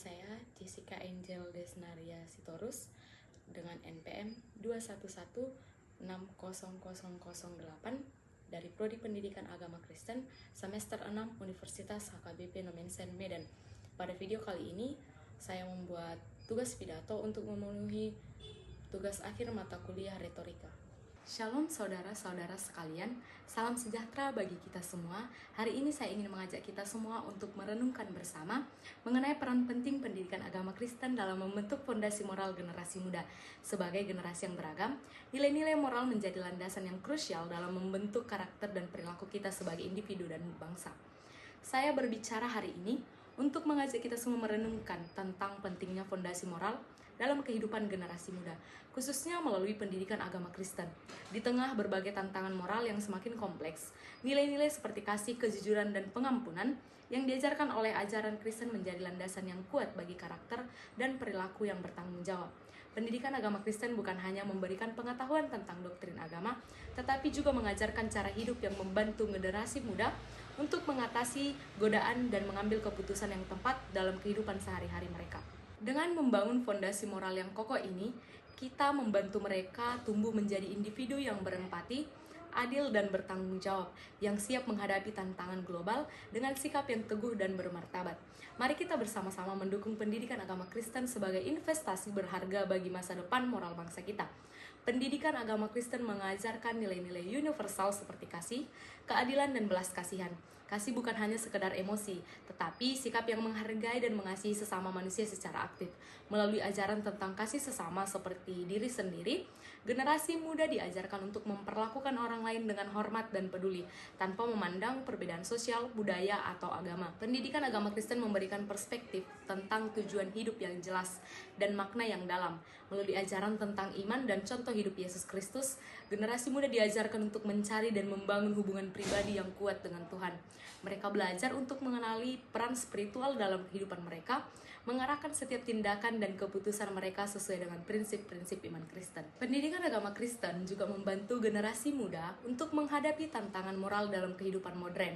saya Jessica Angel Desnaria Sitorus dengan NPM 211600008 dari Prodi Pendidikan Agama Kristen semester 6 Universitas HKBP Nomensen Medan. Pada video kali ini saya membuat tugas pidato untuk memenuhi tugas akhir mata kuliah retorika. Shalom saudara-saudara sekalian, salam sejahtera bagi kita semua. Hari ini saya ingin mengajak kita semua untuk merenungkan bersama mengenai peran penting pendidikan agama Kristen dalam membentuk fondasi moral generasi muda. Sebagai generasi yang beragam, nilai-nilai moral menjadi landasan yang krusial dalam membentuk karakter dan perilaku kita sebagai individu dan bangsa. Saya berbicara hari ini untuk mengajak kita semua merenungkan tentang pentingnya fondasi moral dalam kehidupan generasi muda, khususnya melalui pendidikan agama Kristen. Di tengah berbagai tantangan moral yang semakin kompleks, nilai-nilai seperti kasih, kejujuran, dan pengampunan yang diajarkan oleh ajaran Kristen menjadi landasan yang kuat bagi karakter dan perilaku yang bertanggung jawab. Pendidikan agama Kristen bukan hanya memberikan pengetahuan tentang doktrin agama, tetapi juga mengajarkan cara hidup yang membantu generasi muda untuk mengatasi godaan dan mengambil keputusan yang tepat dalam kehidupan sehari-hari mereka. Dengan membangun fondasi moral yang kokoh ini, kita membantu mereka tumbuh menjadi individu yang berempati, adil dan bertanggung jawab, yang siap menghadapi tantangan global dengan sikap yang teguh dan bermartabat. Mari kita bersama-sama mendukung pendidikan agama Kristen sebagai investasi berharga bagi masa depan moral bangsa kita. Pendidikan agama Kristen mengajarkan nilai-nilai universal seperti kasih, keadilan, dan belas kasihan. Kasih bukan hanya sekedar emosi, tetapi sikap yang menghargai dan mengasihi sesama manusia secara aktif. Melalui ajaran tentang kasih sesama seperti diri sendiri, generasi muda diajarkan untuk memperlakukan orang lain dengan hormat dan peduli, tanpa memandang perbedaan sosial, budaya, atau agama. Pendidikan agama Kristen memberikan perspektif tentang tujuan hidup yang jelas dan makna yang dalam. Melalui ajaran tentang iman dan contoh hidup Yesus Kristus, generasi muda diajarkan untuk mencari dan membangun hubungan pribadi yang kuat dengan Tuhan. Mereka belajar untuk mengenali peran spiritual dalam kehidupan mereka, mengarahkan setiap tindakan dan keputusan mereka sesuai dengan prinsip-prinsip iman Kristen. Pendidikan agama Kristen juga membantu generasi muda untuk menghadapi tantangan moral dalam kehidupan modern.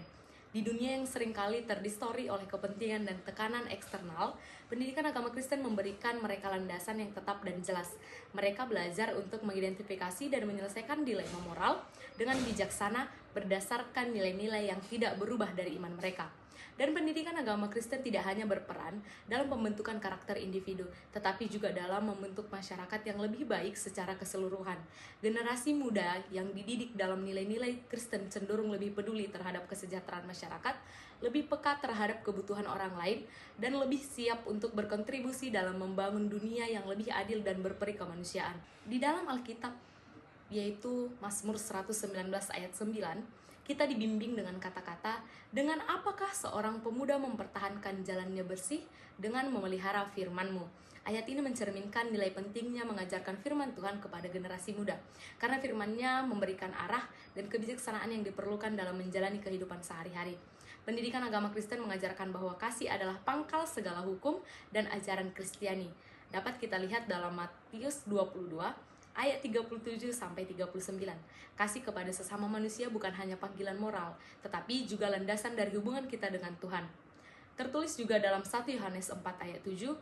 Di dunia yang seringkali terdistori oleh kepentingan dan tekanan eksternal, pendidikan agama Kristen memberikan mereka landasan yang tetap dan jelas. Mereka belajar untuk mengidentifikasi dan menyelesaikan dilema moral dengan bijaksana berdasarkan nilai-nilai yang tidak berubah dari iman mereka. Dan pendidikan agama Kristen tidak hanya berperan dalam pembentukan karakter individu, tetapi juga dalam membentuk masyarakat yang lebih baik secara keseluruhan. Generasi muda yang dididik dalam nilai-nilai Kristen cenderung lebih peduli terhadap kesejahteraan masyarakat, lebih peka terhadap kebutuhan orang lain, dan lebih siap untuk berkontribusi dalam membangun dunia yang lebih adil dan berperi kemanusiaan. Di dalam Alkitab, yaitu Mazmur 119 ayat 9, kita dibimbing dengan kata-kata, dengan apakah seorang pemuda mempertahankan jalannya bersih? Dengan memelihara firman-Mu. Ayat ini mencerminkan nilai pentingnya mengajarkan firman Tuhan kepada generasi muda, karena firman-Nya memberikan arah dan kebijaksanaan yang diperlukan dalam menjalani kehidupan sehari-hari. Pendidikan agama Kristen mengajarkan bahwa kasih adalah pangkal segala hukum dan ajaran Kristiani. Dapat kita lihat dalam Matius 22, ayat 37-39. Kasih kepada sesama manusia bukan hanya panggilan moral, tetapi juga landasan dari hubungan kita dengan Tuhan. Tertulis juga dalam 1 Yohanes 4 ayat 7,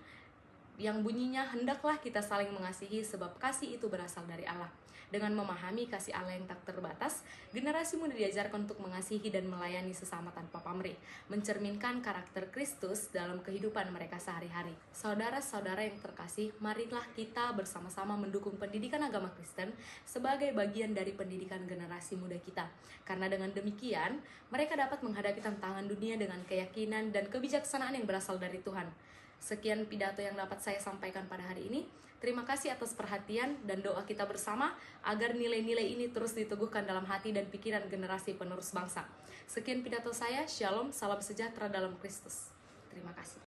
yang bunyinya, hendaklah kita saling mengasihi sebab kasih itu berasal dari Allah. Dengan memahami kasih Allah yang tak terbatas, generasi muda diajarkan untuk mengasihi dan melayani sesama tanpa pamrih, mencerminkan karakter Kristus dalam kehidupan mereka sehari-hari. Saudara-saudara yang terkasih, marilah kita bersama-sama mendukung pendidikan agama Kristen sebagai bagian dari pendidikan generasi muda kita. Karena dengan demikian, mereka dapat menghadapi tantangan dunia dengan keyakinan dan kebijaksanaan yang berasal dari Tuhan. Sekian pidato yang dapat saya sampaikan pada hari ini. Terima kasih atas perhatian dan doa kita bersama agar nilai-nilai ini terus diteguhkan dalam hati dan pikiran generasi penerus bangsa. Sekian pidato saya, Shalom, salam sejahtera dalam Kristus. Terima kasih.